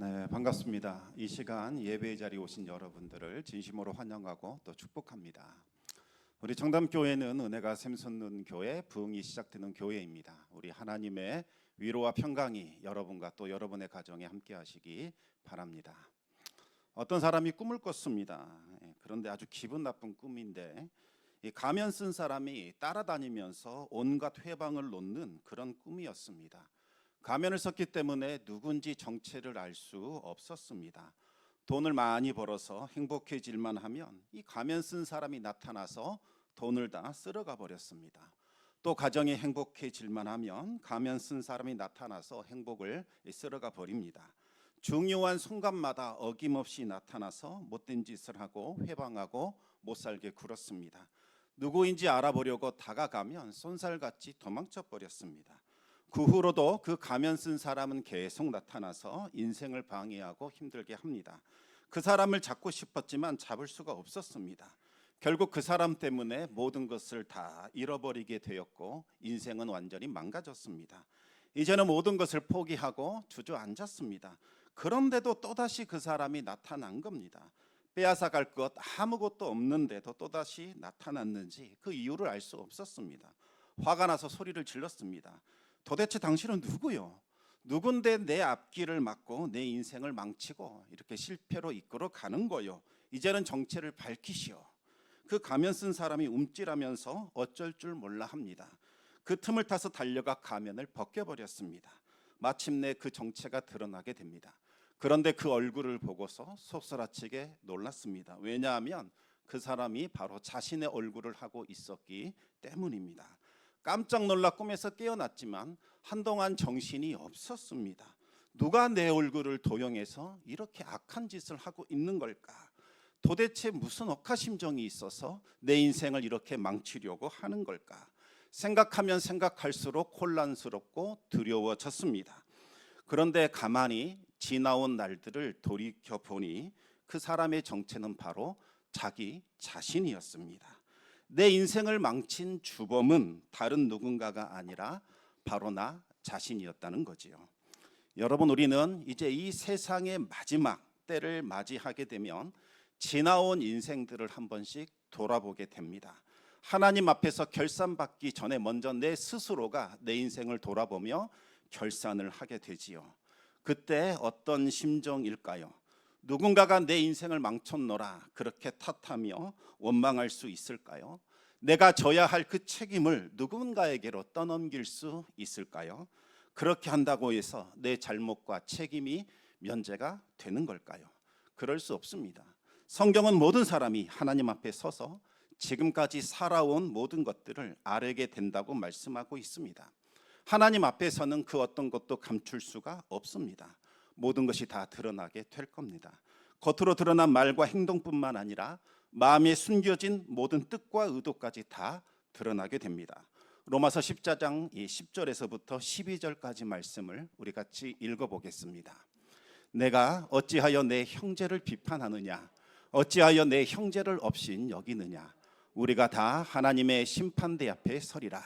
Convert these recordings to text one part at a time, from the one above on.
네, 반갑습니다. 이 시간 예배의 자리에 오신 여러분들을 진심으로 환영하고 또 축복합니다. 우리 청담교회는 은혜가 샘솟는 교회, 부흥이 시작되는 교회입니다. 우리 하나님의 위로와 평강이 여러분과 또 여러분의 가정에 함께 하시기 바랍니다. 어떤 사람이 꿈을 꿨습니다. 그런데 아주 기분 나쁜 꿈인데, 이 가면 쓴 사람이 따라다니면서 온갖 회방을 놓는 그런 꿈이었습니다. 가면을 썼기 때문에 누군지 정체를 알 수 없었습니다. 돈을 많이 벌어서 행복해질만 하면 이 가면 쓴 사람이 나타나서 돈을 다 쓸어가 버렸습니다. 또 가정이 행복해질만 하면 가면 쓴 사람이 나타나서 행복을 쓸어가 버립니다. 중요한 순간마다 어김없이 나타나서 못된 짓을 하고 회방하고 못 살게 굴었습니다. 누구인지 알아보려고 다가가면 쏜살같이 도망쳐 버렸습니다. 그 후로도 그 가면 쓴 사람은 계속 나타나서 인생을 방해하고 힘들게 합니다. 그 사람을 잡고 싶었지만 잡을 수가 없었습니다. 결국 그 사람 때문에 모든 것을 다 잃어버리게 되었고 인생은 완전히 망가졌습니다. 이제는 모든 것을 포기하고 주저앉았습니다. 그런데도 또다시 그 사람이 나타난 겁니다. 빼앗아 갈 것 아무것도 없는데도 또다시 나타났는지 그 이유를 알 수 없었습니다. 화가 나서 소리를 질렀습니다. 도대체 당신은 누구요? 누군데 내 앞길을 막고 내 인생을 망치고 이렇게 실패로 이끌어 가는 거요? 이제는 정체를 밝히시오. 그 가면 쓴 사람이 움찔하면서 어쩔 줄 몰라 합니다. 그 틈을 타서 달려가 가면을 벗겨버렸습니다. 마침내 그 정체가 드러나게 됩니다. 그런데 그 얼굴을 보고서 속살아치게 놀랐습니다. 왜냐하면 그 사람이 바로 자신의 얼굴을 하고 있었기 때문입니다. 깜짝 놀라 꿈에서 깨어났지만 한동안 정신이 없었습니다. 누가 내 얼굴을 도용해서 이렇게 악한 짓을 하고 있는 걸까? 도대체 무슨 억하심정이 있어서 내 인생을 이렇게 망치려고 하는 걸까? 생각하면 생각할수록 혼란스럽고 두려워졌습니다. 그런데 가만히 지나온 날들을 돌이켜보니 그 사람의 정체는 바로 자기 자신이었습니다. 내 인생을 망친 주범은 다른 누군가가 아니라 바로 나 자신이었다는 거지요. 여러분, 우리는 이제 이 세상의 마지막 때를 맞이하게 되면 지나온 인생들을 한 번씩 돌아보게 됩니다. 하나님 앞에서 결산받기 전에 먼저 내 스스로가 내 인생을 돌아보며 결산을 하게 되지요. 그때 어떤 심정일까요? 누군가가 내 인생을 망쳤노라 그렇게 탓하며 원망할 수 있을까요? 내가 져야 할 그 책임을 누군가에게로 떠넘길 수 있을까요? 그렇게 한다고 해서 내 잘못과 책임이 면제가 되는 걸까요? 그럴 수 없습니다. 성경은 모든 사람이 하나님 앞에 서서 지금까지 살아온 모든 것들을 아뢰게 된다고 말씀하고 있습니다. 하나님 앞에서는 그 어떤 것도 감출 수가 없습니다. 모든 것이 다 드러나게 될 겁니다. 겉으로 드러난 말과 행동뿐만 아니라 마음에 숨겨진 모든 뜻과 의도까지 다 드러나게 됩니다. 로마서 14장 10절에서부터 12절까지 말씀을 우리 같이 읽어보겠습니다. 내가 어찌하여 내 형제를 비판하느냐? 어찌하여 내 형제를 업신 여기느냐? 우리가 다 하나님의 심판대 앞에 서리라.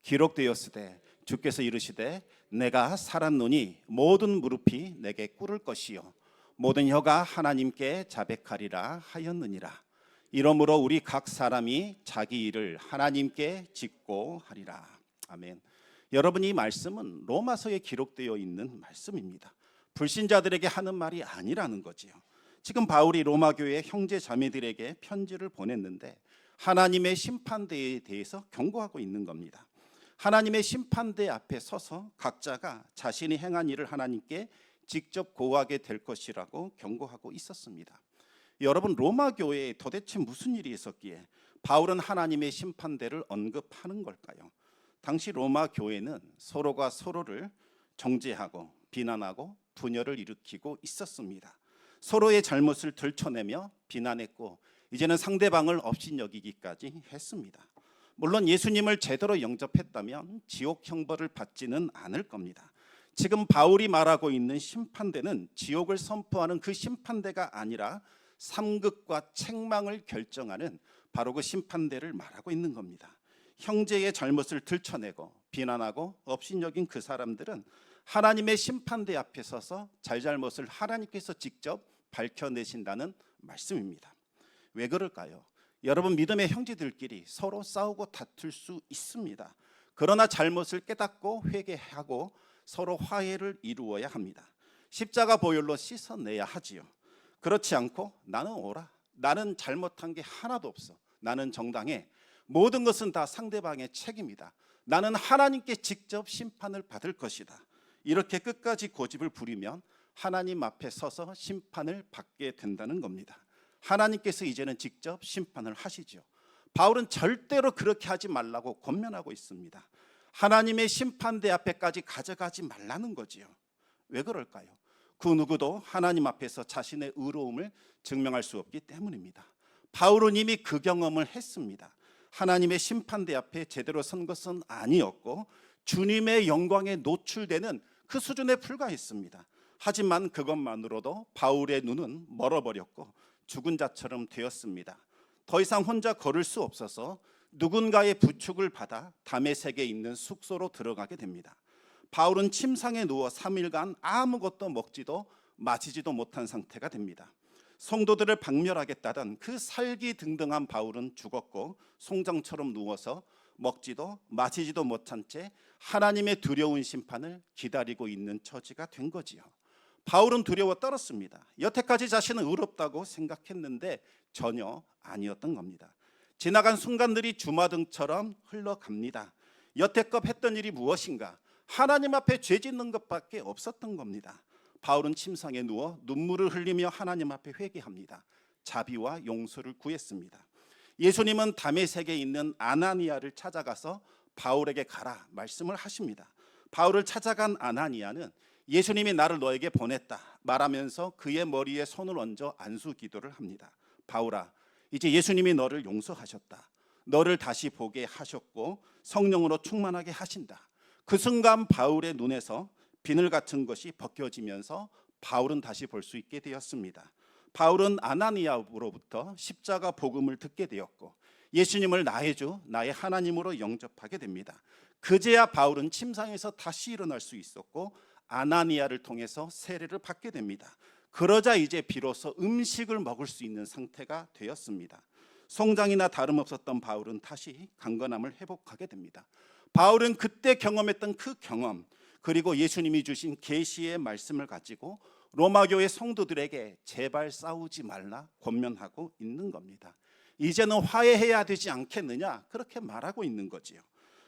기록되었으되 주께서 이르시되 내가 살았노니 모든 무릎이 내게 꿇을 것이요 모든 혀가 하나님께 자백하리라 하였느니라. 이러므로 우리 각 사람이 자기 일을 하나님께 짓고 하리라. 아멘. 여러분, 이 말씀은 로마서에 기록되어 있는 말씀입니다. 불신자들에게 하는 말이 아니라는 거지요. 지금 바울이 로마 교회 형제 자매들에게 편지를 보냈는데 하나님의 심판대에 대해서 경고하고 있는 겁니다. 하나님의 심판대 앞에 서서 각자가 자신이 행한 일을 하나님께 직접 고하게 될 것이라고 경고하고 있었습니다. 여러분, 로마 교회에 도대체 무슨 일이 있었기에 바울은 하나님의 심판대를 언급하는 걸까요? 당시 로마 교회는 서로가 서로를 정죄하고 비난하고 분열을 일으키고 있었습니다. 서로의 잘못을 들춰내며 비난했고 이제는 상대방을 업신여기기까지 했습니다. 물론 예수님을 제대로 영접했다면 지옥 형벌을 받지는 않을 겁니다. 지금 바울이 말하고 있는 심판대는 지옥을 선포하는 그 심판대가 아니라 삼극과 책망을 결정하는 바로 그 심판대를 말하고 있는 겁니다. 형제의 잘못을 들춰내고 비난하고 업신여긴 그 사람들은 하나님의 심판대 앞에 서서 잘잘못을 하나님께서 직접 밝혀내신다는 말씀입니다. 왜 그럴까요? 여러분, 믿음의 형제들끼리 서로 싸우고 다툴 수 있습니다. 그러나 잘못을 깨닫고 회개하고 서로 화해를 이루어야 합니다. 십자가 보혈로 씻어내야 하지요. 그렇지 않고 나는 옳아, 나는 잘못한 게 하나도 없어, 나는 정당해, 모든 것은 다 상대방의 책임이다, 나는 하나님께 직접 심판을 받을 것이다, 이렇게 끝까지 고집을 부리면 하나님 앞에 서서 심판을 받게 된다는 겁니다. 하나님께서 이제는 직접 심판을 하시죠. 바울은 절대로 그렇게 하지 말라고 권면하고 있습니다. 하나님의 심판대 앞에까지 가져가지 말라는 거지요. 왜 그럴까요? 그 누구도 하나님 앞에서 자신의 의로움을 증명할 수 없기 때문입니다. 바울은 이미 그 경험을 했습니다. 하나님의 심판대 앞에 제대로 선 것은 아니었고 주님의 영광에 노출되는 그 수준에 불과했습니다. 하지만 그것만으로도 바울의 눈은 멀어버렸고 죽은 자처럼 되었습니다. 더 이상 혼자 걸을 수 없어서 누군가의 부축을 받아 다메섹에 있는 숙소로 들어가게 됩니다. 바울은 침상에 누워 3일간 아무것도 먹지도 마시지도 못한 상태가 됩니다. 성도들을 박멸하겠다던 그 살기등등한 바울은 죽었고 송장처럼 누워서 먹지도 마시지도 못한 채 하나님의 두려운 심판을 기다리고 있는 처지가 된 거지요. 바울은 두려워 떨었습니다. 여태까지 자신은 의롭다고 생각했는데 전혀 아니었던 겁니다. 지나간 순간들이 주마등처럼 흘러갑니다. 여태껏 했던 일이 무엇인가? 하나님 앞에 죄 짓는 것밖에 없었던 겁니다. 바울은 침상에 누워 눈물을 흘리며 하나님 앞에 회개합니다. 자비와 용서를 구했습니다. 예수님은 다메섹에 있는 아나니아를 찾아가서 바울에게 가라 말씀을 하십니다. 바울을 찾아간 아나니아는 예수님이 나를 너에게 보냈다 말하면서 그의 머리에 손을 얹어 안수 기도를 합니다. 바울아, 이제 예수님이 너를 용서하셨다. 너를 다시 보게 하셨고 성령으로 충만하게 하신다. 그 순간 바울의 눈에서 비늘 같은 것이 벗겨지면서 바울은 다시 볼 수 있게 되었습니다. 바울은 아나니아로부터 십자가 복음을 듣게 되었고 예수님을 나의 주, 나의 하나님으로 영접하게 됩니다. 그제야 바울은 침상에서 다시 일어날 수 있었고 아나니아를 통해서 세례를 받게 됩니다. 그러자 이제 비로소 음식을 먹을 수 있는 상태가 되었습니다. 송장이나 다름없었던 바울은 다시 강건함을 회복하게 됩니다. 바울은 그때 경험했던 그 경험 그리고 예수님이 주신 계시의 말씀을 가지고 로마교회 성도들에게 제발 싸우지 말라 권면하고 있는 겁니다. 이제는 화해해야 되지 않겠느냐 그렇게 말하고 있는 거지요.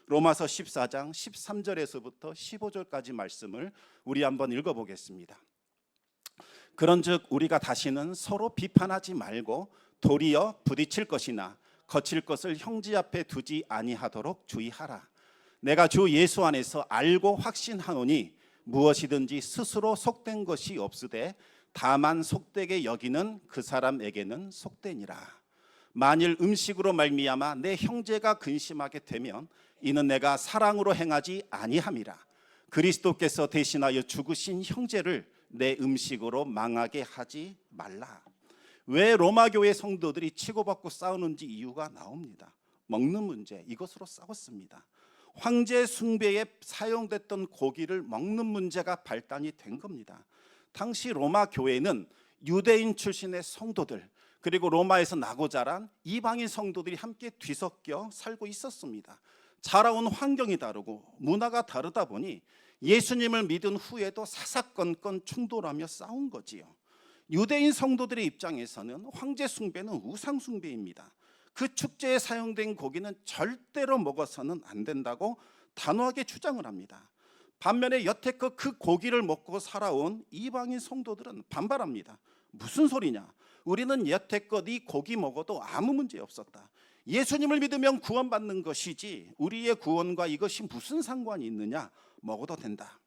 로마서 14장 13절에서부터 15절까지 말씀을 우리 한번 읽어보겠습니다. 그런즉 우리가 다시는 서로 비판하지 말고 도리어 부딪힐 것이나 거칠 것을 형제 앞에 두지 아니하도록 주의하라. 내가 주 예수 안에서 알고 확신하노니 무엇이든지 스스로 속된 것이 없으되 다만 속되게 여기는 그 사람에게는 속되니라. 만일 음식으로 말미암아 내 형제가 근심하게 되면 이는 내가 사랑으로 행하지 아니함이라. 그리스도께서 대신하여 죽으신 형제를 내 음식으로 망하게 하지 말라. 왜 로마 교회 성도들이 치고받고 싸우는지 이유가 나옵니다. 먹는 문제, 이것으로 싸웠습니다. 황제 숭배에 사용됐던 고기를 먹는 문제가 발단이 된 겁니다. 당시 로마 교회는 유대인 출신의 성도들 그리고 로마에서 나고 자란 이방인 성도들이 함께 뒤섞여 살고 있었습니다. 자라온 환경이 다르고 문화가 다르다 보니 예수님을 믿은 후에도 사사건건 충돌하며 싸운 거지요. 유대인 성도들의 입장에서는 황제 숭배는 우상 숭배입니다. 그 축제에 사용된 고기는 절대로 먹어서는 안 된다고 단호하게 주장을 합니다. 반면에 여태껏 그 고기를 먹고 살아온 이방인 성도들은 반발합니다. 무슨 소리냐? 우리는 여태껏 이 고기 먹어도 아무 문제 없었다. 예수님을 믿으면 구원받는 것이지 우리의 구원과 이것이 무슨 상관이 있느냐? 먹어도 된다.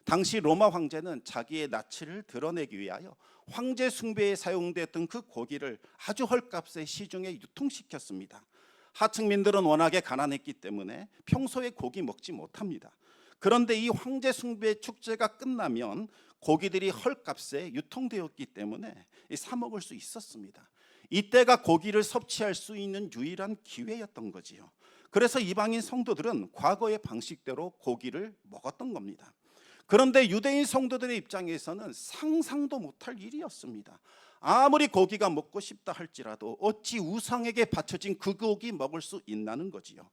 당시 로마 황제는 자기의 나치를 드러내기 위하여 황제 숭배에 사용됐던 그 고기를 아주 헐값에 시중에 유통시켰습니다. 하층민들은 워낙에 가난했기 때문에 평소에 고기 먹지 못합니다. 그런데 이 황제 숭배 축제가 끝나면 고기들이 헐값에 유통되었기 때문에 사 먹을 수 있었습니다. 이때가 고기를 섭취할 수 있는 유일한 기회였던 거지요. 그래서 이방인 성도들은 과거의 방식대로 고기를 먹었던 겁니다. 그런데 유대인 성도들의 입장에서는 상상도 못할 일이었습니다. 아무리 고기가 먹고 싶다 할지라도 어찌 우상에게 바쳐진 그 고기 먹을 수 있나는 거지요.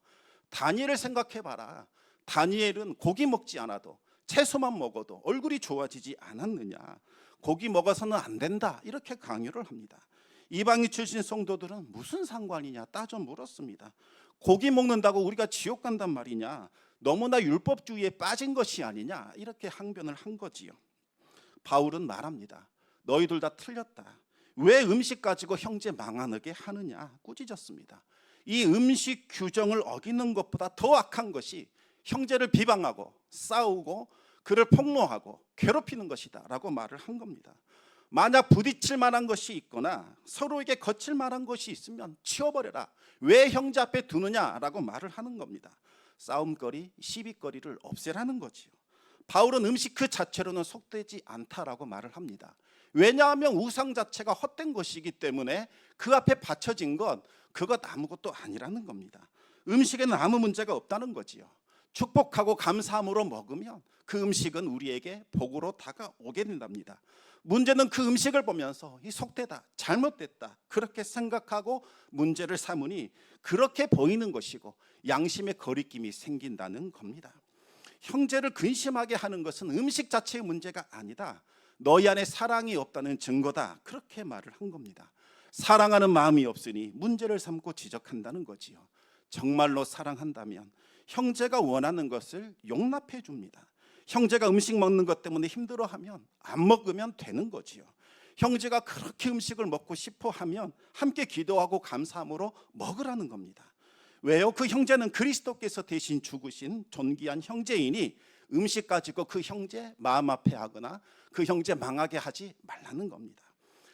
다니엘을 생각해봐라. 다니엘은 고기 먹지 않아도 채소만 먹어도 얼굴이 좋아지지 않았느냐. 고기 먹어서는 안 된다, 이렇게 강요를 합니다. 이방인 출신 성도들은 무슨 상관이냐 따져 물었습니다. 고기 먹는다고 우리가 지옥 간단 말이냐, 너무나 율법주의에 빠진 것이 아니냐, 이렇게 항변을 한 거지요. 바울은 말합니다. 너희들 다 틀렸다. 왜 음식 가지고 형제 망하게 하느냐, 꾸짖었습니다. 이 음식 규정을 어기는 것보다 더 악한 것이 형제를 비방하고 싸우고 그를 폭로하고 괴롭히는 것이다 라고 말을 한 겁니다. 만약 부딪힐 만한 것이 있거나 서로에게 거칠 만한 것이 있으면 치워버려라. 왜 형제 앞에 두느냐라고 말을 하는 겁니다. 싸움거리, 시비거리를 없애라는 거지요. 바울은 음식 그 자체로는 속되지 않다라고 말을 합니다. 왜냐하면 우상 자체가 헛된 것이기 때문에 그 앞에 바쳐진 것, 그것 아무것도 아니라는 겁니다. 음식에는 아무 문제가 없다는 거지요. 축복하고 감사함으로 먹으면 그 음식은 우리에게 복으로 다가오게 된답니다. 문제는 그 음식을 보면서 이 속되다, 잘못됐다 그렇게 생각하고 문제를 삼으니 그렇게 보이는 것이고 양심의 거리낌이 생긴다는 겁니다. 형제를 근심하게 하는 것은 음식 자체의 문제가 아니다. 너희 안에 사랑이 없다는 증거다. 그렇게 말을 한 겁니다. 사랑하는 마음이 없으니 문제를 삼고 지적한다는 거지요. 정말로 사랑한다면 형제가 원하는 것을 용납해 줍니다. 형제가 음식 먹는 것 때문에 힘들어하면 안 먹으면 되는 거지요. 형제가 그렇게 음식을 먹고 싶어 하면 함께 기도하고 감사함으로 먹으라는 겁니다. 왜요? 그 형제는 그리스도께서 대신 죽으신 존귀한 형제이니 음식 가지고 그 형제 마음 아파하거나 그 형제 망하게 하지 말라는 겁니다.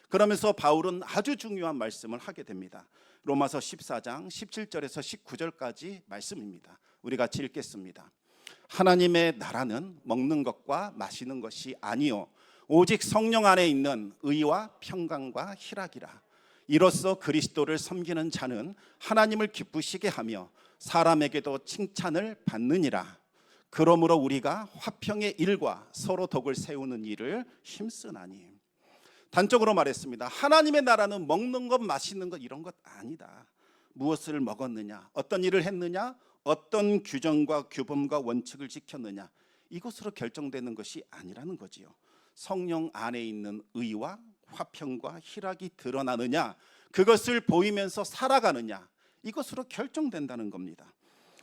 그러면서 바울은 아주 중요한 말씀을 하게 됩니다. 로마서 14장 17절에서 19절까지 말씀입니다. 우리 같이 읽겠습니다. 하나님의 나라는 먹는 것과 마시는 것이 아니요 오직 성령 안에 있는 의와 평강과 희락이라. 이로써 그리스도를 섬기는 자는 하나님을 기쁘시게 하며 사람에게도 칭찬을 받느니라. 그러므로 우리가 화평의 일과 서로 덕을 세우는 일을 힘쓰나니. 단적으로 말했습니다. 하나님의 나라는 먹는 것, 마시는 것 이런 것 아니다. 무엇을 먹었느냐, 어떤 일을 했느냐, 어떤 규정과 규범과 원칙을 지켰느냐, 이것으로 결정되는 것이 아니라는 거지요. 성령 안에 있는 의와 화평과 희락이 드러나느냐, 그것을 보이면서 살아가느냐, 이것으로 결정된다는 겁니다.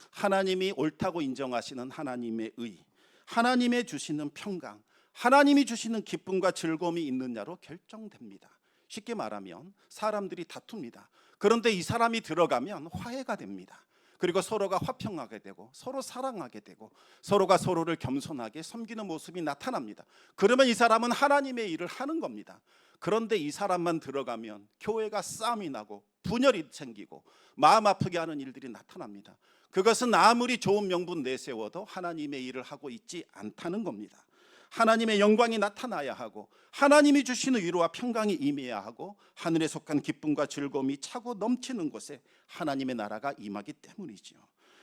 하나님이 옳다고 인정하시는 하나님의 의, 하나님의 주시는 평강, 하나님이 주시는 기쁨과 즐거움이 있느냐로 결정됩니다. 쉽게 말하면 사람들이 다툽니다. 그런데 이 사람이 들어가면 화해가 됩니다. 그리고 서로가 화평하게 되고 서로 사랑하게 되고 서로가 서로를 겸손하게 섬기는 모습이 나타납니다. 그러면 이 사람은 하나님의 일을 하는 겁니다. 그런데 이 사람만 들어가면 교회가 싸움이 나고 분열이 생기고 마음 아프게 하는 일들이 나타납니다. 그것은 아무리 좋은 명분 내세워도 하나님의 일을 하고 있지 않다는 겁니다. 하나님의 영광이 나타나야 하고 하나님이 주시는 위로와 평강이 임해야 하고 하늘에 속한 기쁨과 즐거움이 차고 넘치는 곳에 하나님의 나라가 임하기 때문이죠.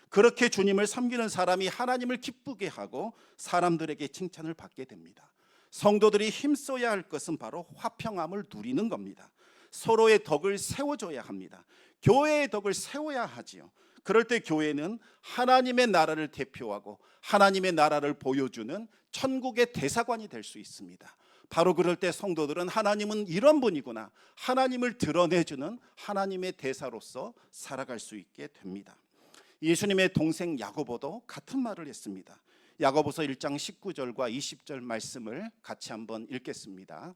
그렇게 주님을 섬기는 사람이 하나님을 기쁘게 하고 사람들에게 칭찬을 받게 됩니다. 성도들이 힘써야 할 것은 바로 화평함을 누리는 겁니다. 서로의 덕을 세워줘야 합니다. 교회의 덕을 세워야 하지요. 그럴 때 교회는 하나님의 나라를 대표하고 하나님의 나라를 보여주는 천국의 대사관이 될 수 있습니다. 바로 그럴 때 성도들은 하나님은 이런 분이구나, 하나님을 드러내주는 하나님의 대사로서 살아갈 수 있게 됩니다. 예수님의 동생 야고보도 같은 말을 했습니다. 야고보서 1장 19절과 20절 말씀을 같이 한번 읽겠습니다.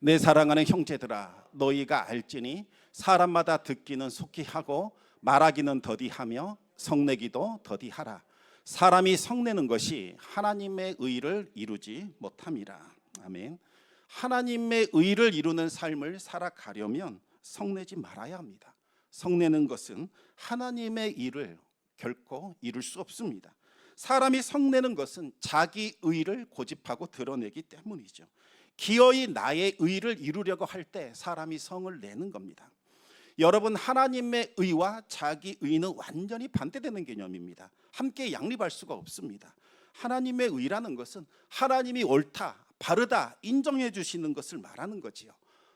내 사랑하는 형제들아, 너희가 알지니 사람마다 듣기는 속히 하고 말하기는 더디하며 성내기도 더디하라. 사람이 성내는 것이 하나님의 의를 이루지 못함이라. 아멘. 하나님의 의를 이루는 삶을 살아가려면 성내지 말아야 합니다. 성내는 것은 하나님의 일을 결코 이룰 수 없습니다. 사람이 성내는 것은 자기 의를 고집하고 드러내기 때문이죠. 기어이 나의 의를 이루려고 할 때 사람이 성을 내는 겁니다. 여러분, 하나님의 의와 자기 의는 완전히 반대되는 개념입니다. 함께 양립할 수가 없습니다. 하나님의 의라는 것은 하나님이 옳다, 바르다 인정해 주시는 것을 말하는 거지요.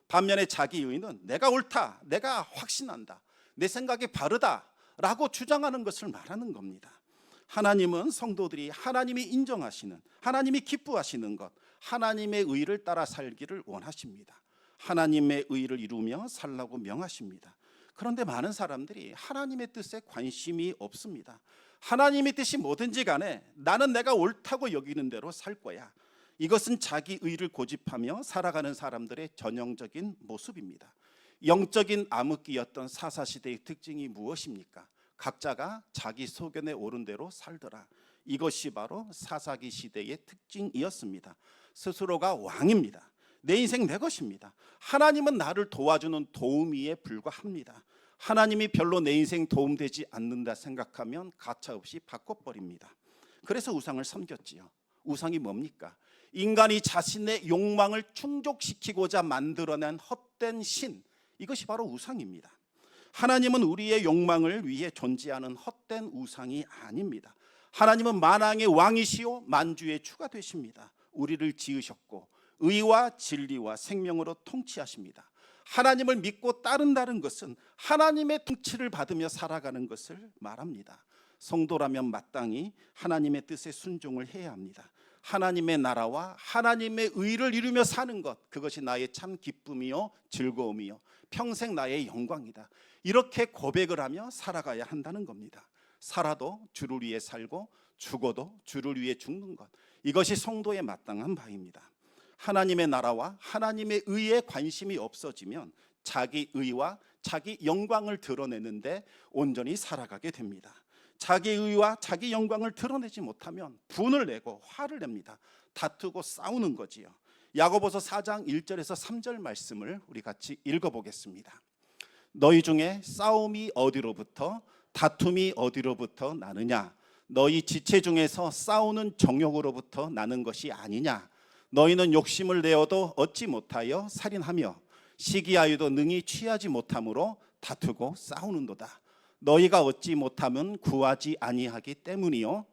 반면에 자기 의는 내가 옳다, 내가 확신한다, 내 생각이 바르다라고 주장하는 것을 말하는 겁니다. 하나님은 성도들이 하나님이 인정하시는, 하나님이 기뻐하시는 것, 하나님의 의를 따라 살기를 원하십니다. 하나님의 의를 이루며 살라고 명하십니다. 그런데 많은 사람들이 하나님의 뜻에 관심이 없습니다. 하나님의 뜻이 뭐든지 간에 나는 내가 옳다고 여기는 대로 살 거야. 이것은 자기 의를 고집하며 살아가는 사람들의 전형적인 모습입니다. 영적인 암흑기였던 사사시대의 특징이 무엇입니까? 각자가 자기 소견에 오른 대로 살더라. 이것이 바로 사사기 시대의 특징이었습니다. 스스로가 왕입니다. 내 인생 내 것입니다. 하나님은 나를 도와주는 도우미에 불과합니다. 하나님이 별로 내 인생 도움되지 않는다 생각하면 가차없이 바꿔버립니다. 그래서 우상을 섬겼지요. 우상이 뭡니까? 인간이 자신의 욕망을 충족시키고자 만들어낸 헛된 신, 이것이 바로 우상입니다. 하나님은 우리의 욕망을 위해 존재하는 헛된 우상이 아닙니다. 하나님은 만왕의 왕이시오 만주의 주가 되십니다. 우리를 지으셨고 의와 진리와 생명으로 통치하십니다. 하나님을 믿고 따른다는 것은 하나님의 통치를 받으며 살아가는 것을 말합니다. 성도라면 마땅히 하나님의 뜻에 순종을 해야 합니다. 하나님의 나라와 하나님의 의를 이루며 사는 것, 그것이 나의 참 기쁨이요 즐거움이요 평생 나의 영광이다. 이렇게 고백을 하며 살아가야 한다는 겁니다. 살아도 주를 위해 살고 죽어도 주를 위해 죽는 것, 이것이 성도의 마땅한 바입니다. 하나님의 나라와 하나님의 의에 관심이 없어지면 자기 의와 자기 영광을 드러내는데 온전히 살아가게 됩니다. 자기 의와 자기 영광을 드러내지 못하면 분을 내고 화를 냅니다. 다투고 싸우는 거지요. 야고보서 4장 1절에서 3절 말씀을 우리 같이 읽어보겠습니다. 너희 중에 싸움이 어디로부터 다툼이 어디로부터 나느냐? 너희 지체 중에서 싸우는 정욕으로부터 나는 것이 아니냐? 너희는 욕심을 내어도 얻지 못하여 살인하며 시기하여도 능히 취하지 못함으로 다투고 싸우는도다. 너희가 얻지 못함은 구하지 아니하기 때문이요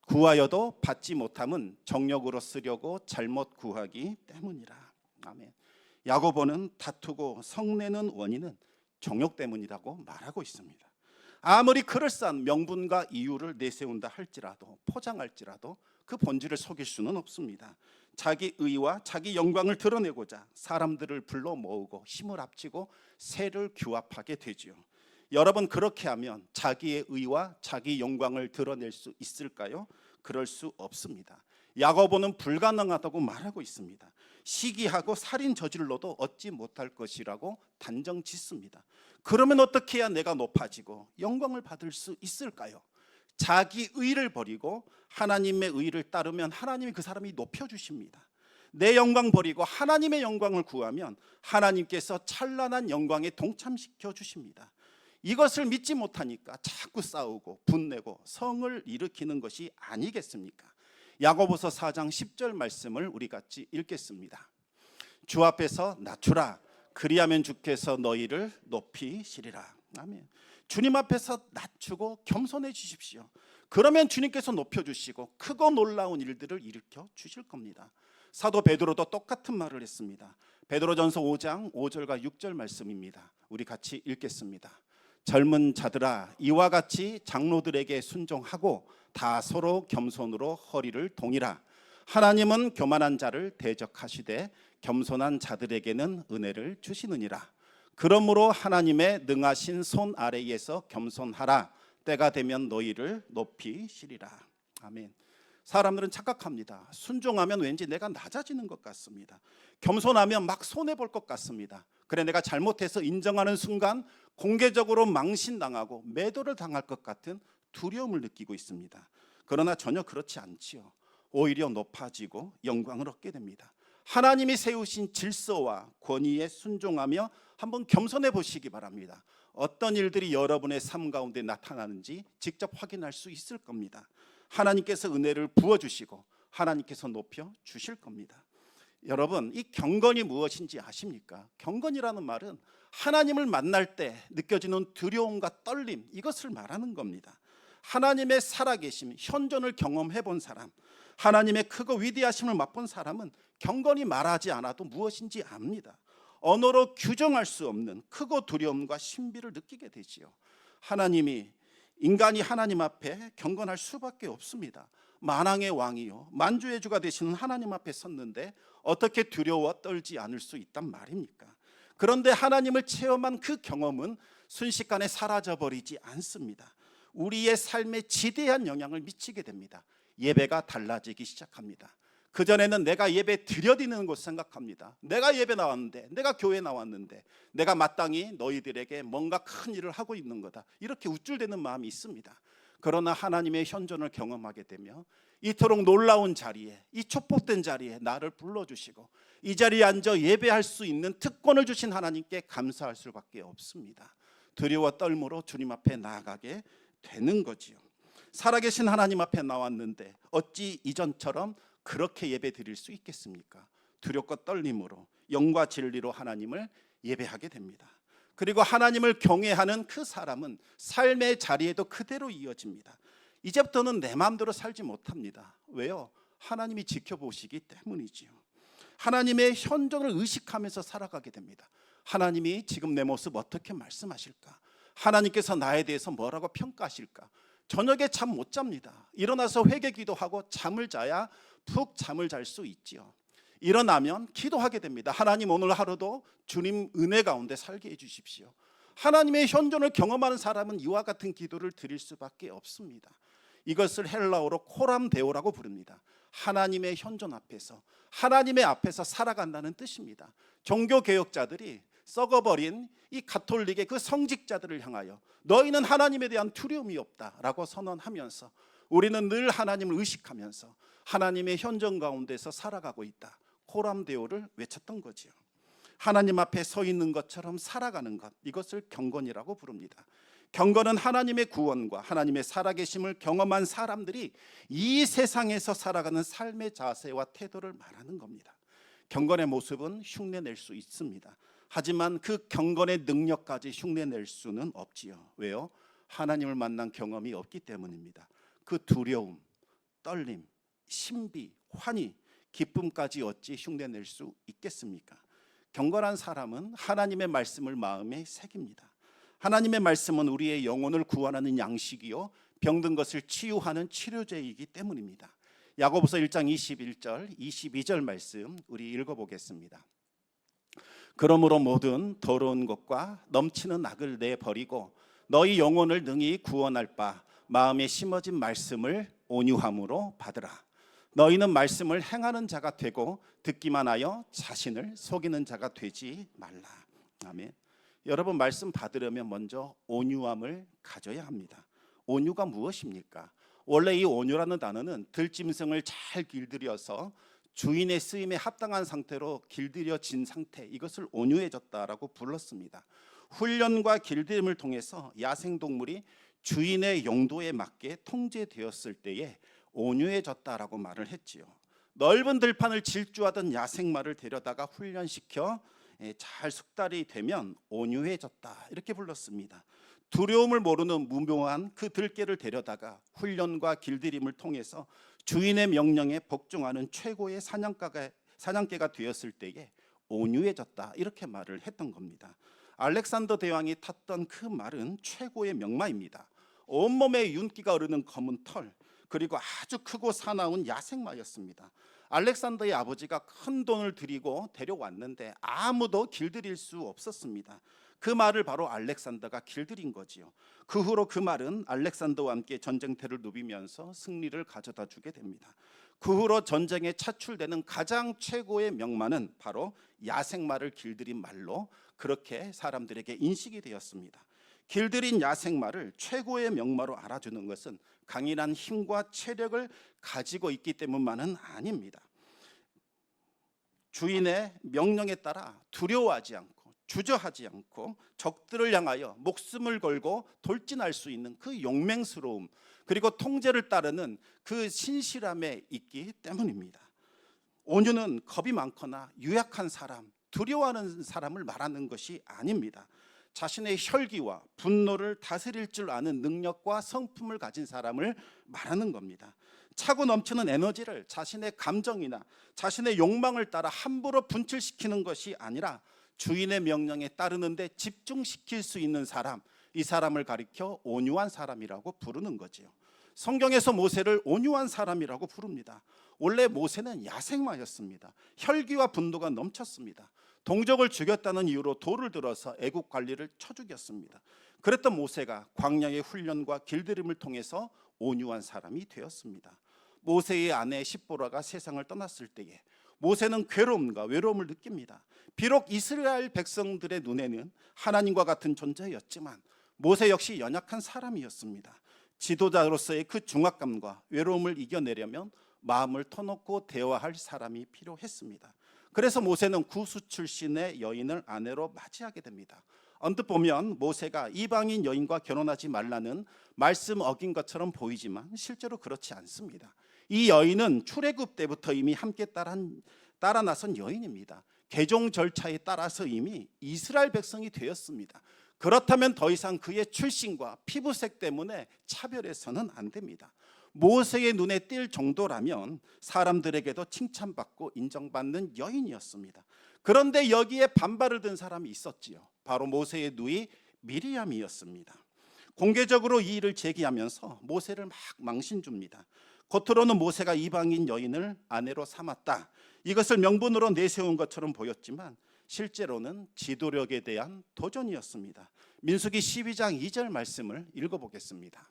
구하여도 받지 못함은 정욕으로 쓰려고 잘못 구하기 때문이라. 아멘. 야고보는 다투고 성내는 원인은 정욕 때문이라고 말하고 있습니다. 아무리 그럴싸한 명분과 이유를 내세운다 할지라도, 포장할지라도 그 본질을 속일 수는 없습니다. 자기 의와 자기 영광을 드러내고자 사람들을 불러 모으고 힘을 합치고 세를 규합하게 되지요. 여러분, 그렇게 하면 자기의 의와 자기 영광을 드러낼 수 있을까요? 그럴 수 없습니다. 야고보는 불가능하다고 말하고 있습니다. 시기하고 살인 저질러도 얻지 못할 것이라고 단정 짓습니다. 그러면 어떻게 해야 내가 높아지고 영광을 받을 수 있을까요? 자기 의를 버리고 하나님의 의를 따르면 하나님이 그 사람이 높여주십니다. 내 영광 버리고 하나님의 영광을 구하면 하나님께서 찬란한 영광에 동참시켜 주십니다. 이것을 믿지 못하니까 자꾸 싸우고 분내고 성을 일으키는 것이 아니겠습니까? 야고보서 4장 10절 말씀을 우리 같이 읽겠습니다. 주 앞에서 낮추라. 그리하면 주께서 너희를 높이시리라. 아멘. 주님 앞에서 낮추고 겸손해 주십시오. 그러면 주님께서 높여주시고 크고 놀라운 일들을 일으켜 주실 겁니다. 사도 베드로도 똑같은 말을 했습니다. 베드로전서 5장 5절과 6절 말씀입니다. 우리 같이 읽겠습니다. 젊은 자들아, 이와 같이 장로들에게 순종하고 다 서로 겸손으로 허리를 동이라. 하나님은 교만한 자를 대적하시되 겸손한 자들에게는 은혜를 주시느니라. 그러므로 하나님의 능하신 손 아래에서 겸손하라. 때가 되면 너희를 높이시리라. 아멘. 사람들은 착각합니다. 순종하면 왠지 내가 낮아지는 것 같습니다. 겸손하면 막 손해볼 것 같습니다. 그래, 내가 잘못해서 인정하는 순간 공개적으로 망신당하고 매도를 당할 것 같은 두려움을 느끼고 있습니다. 그러나 전혀 그렇지 않지요. 오히려 높아지고 영광을 얻게 됩니다. 하나님이 세우신 질서와 권위에 순종하며 한번 겸손해 보시기 바랍니다. 어떤 일들이 여러분의 삶 가운데 나타나는지 직접 확인할 수 있을 겁니다. 하나님께서 은혜를 부어주시고 하나님께서 높여 주실 겁니다. 여러분, 이 경건이 무엇인지 아십니까? 경건이라는 말은 하나님을 만날 때 느껴지는 두려움과 떨림, 이것을 말하는 겁니다. 하나님의 살아계심, 현존을 경험해 본 사람, 하나님의 크고 위대하심을 맛본 사람은 경건히 말하지 않아도 무엇인지 압니다. 언어로 규정할 수 없는 크고 두려움과 신비를 느끼게 되지요. 인간이 하나님 앞에 경건할 수밖에 없습니다. 만왕의 왕이요 만주의 주가 되시는 하나님 앞에 섰는데 어떻게 두려워 떨지 않을 수 있단 말입니까? 그런데 하나님을 체험한 그 경험은 순식간에 사라져버리지 않습니다. 우리의 삶에 지대한 영향을 미치게 됩니다. 예배가 달라지기 시작합니다. 그전에는 내가 예배 드려드리는 것 생각합니다. 내가 예배 나왔는데, 내가 교회 나왔는데, 내가 마땅히 너희들에게 뭔가 큰 일을 하고 있는 거다, 이렇게 우쭐대는 마음이 있습니다. 그러나 하나님의 현존을 경험하게 되며 이토록 놀라운 자리에, 이 축복된 자리에 나를 불러주시고 이 자리에 앉아 예배할 수 있는 특권을 주신 하나님께 감사할 수밖에 없습니다. 두려워 떨므로 주님 앞에 나아가게 되는 거지요. 살아계신 하나님 앞에 나왔는데 어찌 이전처럼 그렇게 예배 드릴 수 있겠습니까? 두렵고 떨림으로 영과 진리로 하나님을 예배하게 됩니다. 그리고 하나님을 경외하는 그 사람은 삶의 자리에도 그대로 이어집니다. 이제부터는 내 마음대로 살지 못합니다. 왜요? 하나님이 지켜보시기 때문이지요. 하나님의 현존을 의식하면서 살아가게 됩니다. 하나님이 지금 내 모습 어떻게 말씀하실까? 하나님께서 나에 대해서 뭐라고 평가하실까? 저녁에 잠 못 잡니다. 일어나서 회개 기도하고 잠을 자야 푹 잠을 잘 수 있지요. 일어나면 기도하게 됩니다. 하나님, 오늘 하루도 주님 은혜 가운데 살게 해주십시오. 하나님의 현존을 경험하는 사람은 이와 같은 기도를 드릴 수밖에 없습니다. 이것을 헬라어로 코람데오라고 부릅니다. 하나님의 현존 앞에서, 하나님의 앞에서 살아간다는 뜻입니다. 종교개혁자들이 썩어버린 이 가톨릭의 그 성직자들을 향하여 너희는 하나님에 대한 두려움이 없다라고 선언하면서 우리는 늘 하나님을 의식하면서 하나님의 현존 가운데서 살아가고 있다, 코람데오를 외쳤던 거지요. 하나님 앞에 서 있는 것처럼 살아가는 것, 이것을 경건이라고 부릅니다. 경건은 하나님의 구원과 하나님의 살아계심을 경험한 사람들이 이 세상에서 살아가는 삶의 자세와 태도를 말하는 겁니다. 경건의 모습은 흉내낼 수 있습니다. 하지만 그 경건의 능력까지 흉내낼 수는 없지요. 왜요? 하나님을 만난 경험이 없기 때문입니다. 그 두려움, 떨림, 신비, 환희, 기쁨까지 어찌 흉내낼 수 있겠습니까? 경건한 사람은 하나님의 말씀을 마음에 새깁니다. 하나님의 말씀은 우리의 영혼을 구원하는 양식이요 병든 것을 치유하는 치료제이기 때문입니다. 야고보서 1장 21절, 22절 말씀 우리 읽어보겠습니다. 그러므로 모든 더러운 것과 넘치는 악을 내버리고 너희 영혼을 능히 구원할 바 마음에 심어진 말씀을 온유함으로 받으라. 너희는 말씀을 행하는 자가 되고 듣기만 하여 자신을 속이는 자가 되지 말라. 아멘. 여러분, 말씀 받으려면 먼저 온유함을 가져야 합니다. 온유가 무엇입니까? 원래 이 온유라는 단어는 들짐승을 잘 길들여서 주인의 쓰임에 합당한 상태로 길들여진 상태, 이것을 온유해졌다라고 불렀습니다. 훈련과 길들임을 통해서 야생동물이 주인의 용도에 맞게 통제되었을 때에 온유해졌다라고 말을 했지요. 넓은 들판을 질주하던 야생마를 데려다가 훈련시켜 잘 숙달이 되면 온유해졌다, 이렇게 불렀습니다. 두려움을 모르는 무모한 그 들개를 데려다가 훈련과 길들임을 통해서 주인의 명령에 복종하는 최고의 사냥개가 되었을 때에 온유해졌다, 이렇게 말을 했던 겁니다. 알렉산더 대왕이 탔던 그 말은 최고의 명마입니다. 온몸에 윤기가 흐르는 검은 털, 그리고 아주 크고 사나운 야생마였습니다. 알렉산더의 아버지가 큰 돈을 들이고 데려왔는데 아무도 길들일 수 없었습니다. 그 말을 바로 알렉산더가 길들인 거지요. 그 후로 그 말은 알렉산더와 함께 전쟁터를 누비면서 승리를 가져다 주게 됩니다. 그 후로 전쟁에 차출되는 가장 최고의 명마는 바로 야생마를 길들인 말로 그렇게 사람들에게 인식이 되었습니다. 길들인 야생마를 최고의 명마로 알아주는 것은 강인한 힘과 체력을 가지고 있기 때문만은 아닙니다. 주인의 명령에 따라 두려워하지 않고 주저하지 않고 적들을 향하여 목숨을 걸고 돌진할 수 있는 그 용맹스러움, 그리고 통제를 따르는 그 신실함에 있기 때문입니다. 온유는 겁이 많거나 유약한 사람, 두려워하는 사람을 말하는 것이 아닙니다. 자신의 혈기와 분노를 다스릴 줄 아는 능력과 성품을 가진 사람을 말하는 겁니다. 차고 넘치는 에너지를 자신의 감정이나 자신의 욕망을 따라 함부로 분출시키는 것이 아니라 주인의 명령에 따르는데 집중시킬 수 있는 사람, 이 사람을 가리켜 온유한 사람이라고 부르는 거지요. 성경에서 모세를 온유한 사람이라고 부릅니다. 원래 모세는 야생마였습니다. 혈기와 분노가 넘쳤습니다. 동족을 죽였다는 이유로 돌을 들어서 애국 관리를 쳐 죽였습니다. 그랬던 모세가 광야의 훈련과 길들임을 통해서 온유한 사람이 되었습니다. 모세의 아내 십보라가 세상을 떠났을 때에 모세는 괴로움과 외로움을 느낍니다. 비록 이스라엘 백성들의 눈에는 하나님과 같은 존재였지만 모세 역시 연약한 사람이었습니다. 지도자로서의 그 중압감과 외로움을 이겨내려면 마음을 터놓고 대화할 사람이 필요했습니다. 그래서 모세는 구스 출신의 여인을 아내로 맞이하게 됩니다. 언뜻 보면 모세가 이방인 여인과 결혼하지 말라는 말씀 어긴 것처럼 보이지만 실제로 그렇지 않습니다. 이 여인은 출애굽 때부터 이미 함께 따라 나선 여인입니다. 개종 절차에 따라서 이미 이스라엘 백성이 되었습니다. 그렇다면 더 이상 그의 출신과 피부색 때문에 차별해서는 안 됩니다. 모세의 눈에 띌 정도라면 사람들에게도 칭찬받고 인정받는 여인이었습니다. 그런데 여기에 반발을 든 사람이 있었지요. 바로 모세의 누이 미리암이었습니다. 공개적으로 이 일을 제기하면서 모세를 막 망신 줍니다. 겉으로는 모세가 이방인 여인을 아내로 삼았다, 이것을 명분으로 내세운 것처럼 보였지만 실제로는 지도력에 대한 도전이었습니다. 민수기 12장 2절 말씀을 읽어보겠습니다.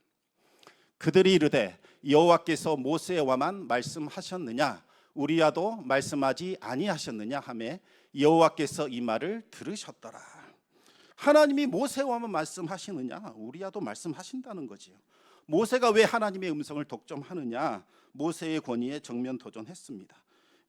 그들이 이르되 여호와께서 모세와만 말씀하셨느냐 우리야도 말씀하지 아니하셨느냐 하매 여호와께서 이 말을 들으셨더라. 하나님이 모세와만 말씀하시느냐 우리야도 말씀하신다는 거지요. 모세가 왜 하나님의 음성을 독점하느냐, 모세의 권위에 정면 도전했습니다.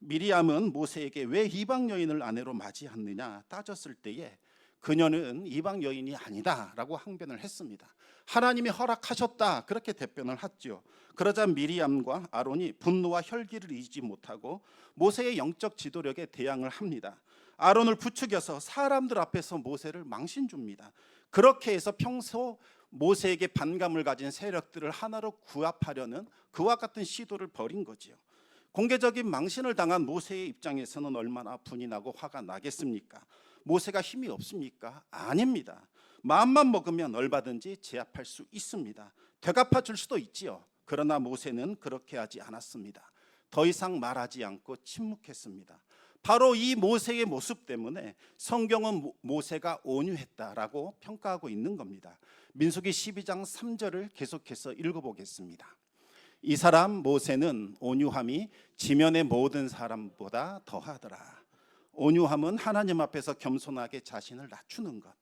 미리암은 모세에게 왜 이방 여인을 아내로 맞이했느냐 따졌을 때에 그녀는 이방 여인이 아니다 라고 항변을 했습니다. 하나님이 허락하셨다 그렇게 대변을 했죠. 그러자 미리암과 아론이 분노와 혈기를 이기지 못하고 모세의 영적 지도력에 대항을 합니다. 아론을 부추겨서 사람들 앞에서 모세를 망신 줍니다. 그렇게 해서 평소 모세에게 반감을 가진 세력들을 하나로 구합하려는 그와 같은 시도를 벌인 거지요. 공개적인 망신을 당한 모세의 입장에서는 얼마나 분이 나고 화가 나겠습니까? 모세가 힘이 없습니까? 아닙니다. 마음만 먹으면 얼마든지 제압할 수 있습니다. 되갚아 줄 수도 있지요. 그러나 모세는 그렇게 하지 않았습니다. 더 이상 말하지 않고 침묵했습니다. 바로 이 모세의 모습 때문에 성경은 모세가 온유했다라고 평가하고 있는 겁니다. 민수기 12장 3절을 계속해서 읽어보겠습니다. 이 사람 모세는 온유함이 지면의 모든 사람보다 더하더라. 온유함은 하나님 앞에서 겸손하게 자신을 낮추는 것,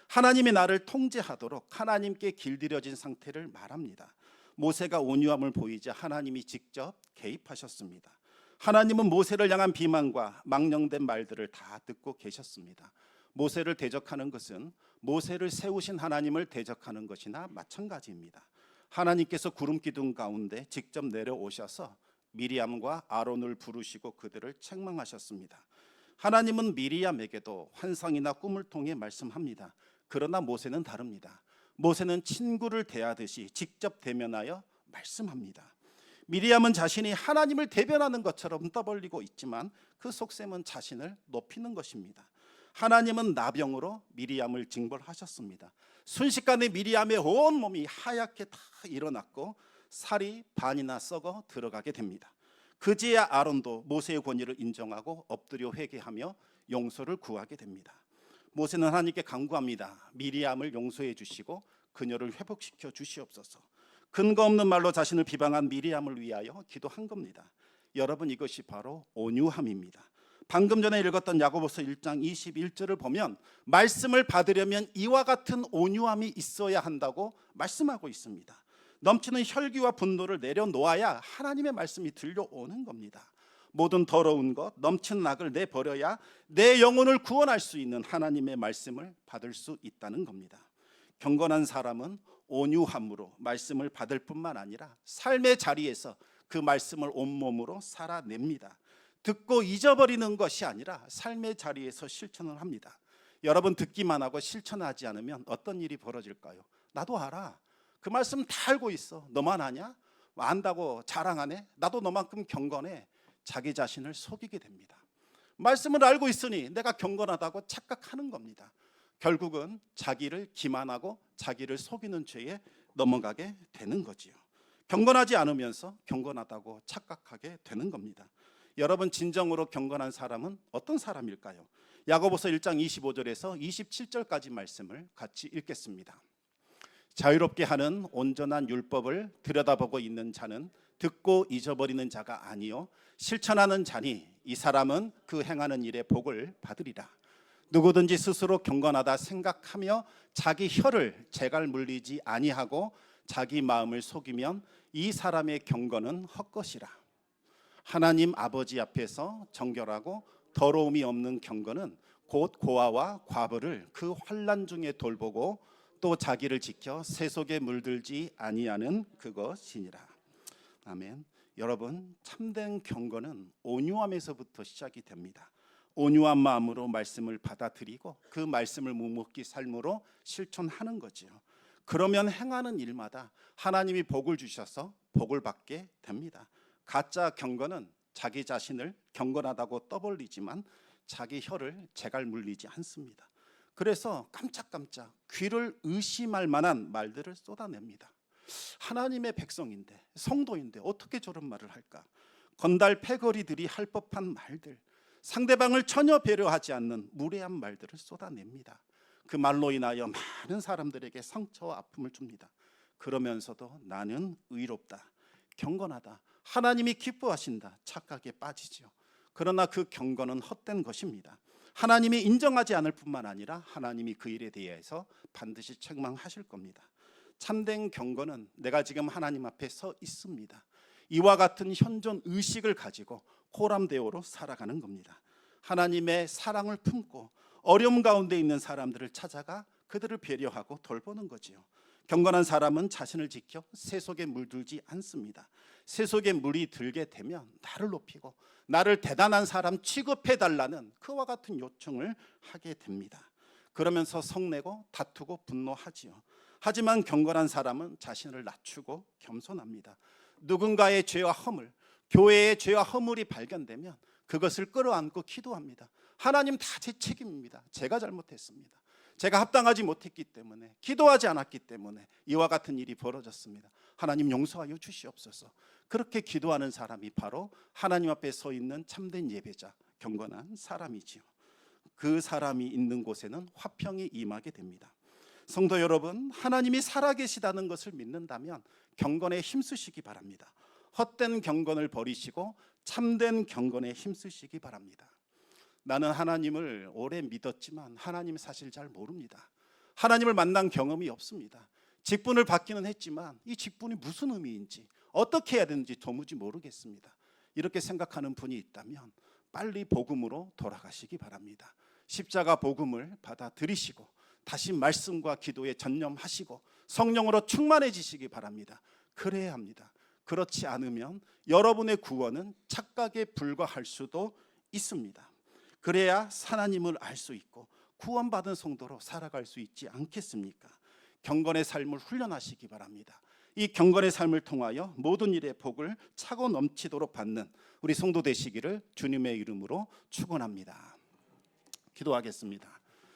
하나님이 나를 통제하도록 하나님께 길들여진 상태를 말합니다. 모세가 온유함을 보이자 하나님이 직접 개입하셨습니다. 하나님은 모세를 향한 비만과 망령된 말들을 다 듣고 계셨습니다. 모세를 대적하는 것은 모세를 세우신 하나님을 대적하는 것이나 마찬가지입니다. 하나님께서 구름 기둥 가운데 직접 내려오셔서 미리암과 아론을 부르시고 그들을 책망하셨습니다. 하나님은 미리암에게도 환상이나 꿈을 통해 말씀합니다. 그러나 모세는 다릅니다. 모세는 친구를 대하듯이 직접 대면하여 말씀합니다. 미리암은 자신이 하나님을 대변하는 것처럼 떠벌리고 있지만 그 속셈은 자신을 높이는 것입니다. 하나님은 나병으로 미리암을 징벌하셨습니다. 순식간에 미리암의 온 몸이 하얗게 다 일어났고 살이 반이나 썩어 들어가게 됩니다. 그제야 아론도 모세의 권위를 인정하고 엎드려 회개하며 용서를 구하게 됩니다. 모세는 하나님께 간구합니다. 미리암을 용서해 주시고 그녀를 회복시켜 주시옵소서. 근거 없는 말로 자신을 비방한 미리암을 위하여 기도한 겁니다. 여러분, 이것이 바로 온유함입니다. 방금 전에 읽었던 야고보서 1장 21절을 보면 말씀을 받으려면 이와 같은 온유함이 있어야 한다고 말씀하고 있습니다. 넘치는 혈기와 분노를 내려놓아야 하나님의 말씀이 들려오는 겁니다. 모든 더러운 것, 넘치는 악을 내버려야 내 영혼을 구원할 수 있는 하나님의 말씀을 받을 수 있다는 겁니다. 경건한 사람은 온유함으로 말씀을 받을 뿐만 아니라 삶의 자리에서 그 말씀을 온몸으로 살아냅니다. 듣고 잊어버리는 것이 아니라 삶의 자리에서 실천을 합니다. 여러분, 듣기만 하고 실천하지 않으면 어떤 일이 벌어질까요? 나도 알아. 그 말씀 다 알고 있어. 너만 아냐? 안다고 자랑하네? 나도 너만큼 경건해. 자기 자신을 속이게 됩니다. 말씀을 알고 있으니 내가 경건하다고 착각하는 겁니다. 결국은 자기를 기만하고 자기를 속이는 죄에 넘어가게 되는 거지요. 경건하지 않으면서 경건하다고 착각하게 되는 겁니다. 여러분, 진정으로 경건한 사람은 어떤 사람일까요? 야고보서 1장 25절에서 27절까지 말씀을 같이 읽겠습니다. 자유롭게 하는 온전한 율법을 들여다보고 있는 자는 듣고 잊어버리는 자가 아니요 실천하는 자니 이 사람은 그 행하는 일의 복을 받으리라. 누구든지 스스로 경건하다 생각하며 자기 혀를 재갈 물리지 아니하고 자기 마음을 속이면 이 사람의 경건은 헛것이라. 하나님 아버지 앞에서 정결하고 더러움이 없는 경건은 곧 고아와 과부를 그 환난 중에 돌보고 또 자기를 지켜 세속에 물들지 아니하는 그것이니라. 아멘. 여러분, 참된 경건은 온유함에서부터 시작이 됩니다. 온유한 마음으로 말씀을 받아들이고 그 말씀을 묵묵히 삶으로 실천하는 거지요. 그러면 행하는 일마다 하나님이 복을 주셔서 복을 받게 됩니다. 가짜 경건은 자기 자신을 경건하다고 떠벌리지만 자기 혀를 재갈 물리지 않습니다. 그래서 깜짝깜짝 귀를 의심할 만한 말들을 쏟아냅니다. 하나님의 백성인데, 성도인데 어떻게 저런 말을 할까? 건달 패거리들이 할 법한 말들, 상대방을 전혀 배려하지 않는 무례한 말들을 쏟아냅니다. 그 말로 인하여 많은 사람들에게 상처와 아픔을 줍니다. 그러면서도 나는 의롭다, 경건하다, 하나님이 기뻐하신다 착각에 빠지죠. 그러나 그 경건은 헛된 것입니다. 하나님이 인정하지 않을 뿐만 아니라 하나님이 그 일에 대해서 반드시 책망하실 겁니다. 참된 경건은 내가 지금 하나님 앞에 서 있습니다. 이와 같은 현존 의식을 가지고 호람대오로 살아가는 겁니다. 하나님의 사랑을 품고 어려움 가운데 있는 사람들을 찾아가 그들을 배려하고 돌보는 거지요. 경건한 사람은 자신을 지켜 세속에 물들지 않습니다. 세속에 물이 들게 되면 나를 높이고 나를 대단한 사람 취급해달라는 그와 같은 요청을 하게 됩니다. 그러면서 성내고 다투고 분노하지요. 하지만 경건한 사람은 자신을 낮추고 겸손합니다. 누군가의 죄와 허물, 교회의 죄와 허물이 발견되면 그것을 끌어안고 기도합니다. 하나님, 다 제 책임입니다. 제가 잘못했습니다. 제가 합당하지 못했기 때문에, 기도하지 않았기 때문에 이와 같은 일이 벌어졌습니다. 하나님, 용서하여 주시옵소서. 그렇게 기도하는 사람이 바로 하나님 앞에 서 있는 참된 예배자, 경건한 사람이지요. 그 사람이 있는 곳에는 화평이 임하게 됩니다. 성도 여러분, 하나님이 살아계시다는 것을 믿는다면 경건에 힘쓰시기 바랍니다. 헛된 경건을 버리시고 참된 경건에 힘쓰시기 바랍니다. 나는 하나님을 오래 믿었지만 하나님 사실 잘 모릅니다. 하나님을 만난 경험이 없습니다. 직분을 받기는 했지만 이 직분이 무슨 의미인지, 어떻게 해야 되는지 도무지 모르겠습니다. 이렇게 생각하는 분이 있다면 빨리 복음으로 돌아가시기 바랍니다. 십자가 복음을 받아들이시고 다시 말씀과 기도에 전념하시고 성령으로 충만해지시기 바랍니다. 그래야 합니다. 그렇지 않으면 여러분의 구원은 착각에 불과할 수도 있습니다. 그래야 하나님을 알 수 있고 구원받은 성도로 살아갈 수 있지 않겠습니까? 경건의 삶을 훈련하시기 바랍니다. 이 경건의 삶을 통하여 모든 일의 복을 차고 넘치도록 받는 우리 성도 되시기를 주님의 이름으로 축원합니다. 기도하겠습니다.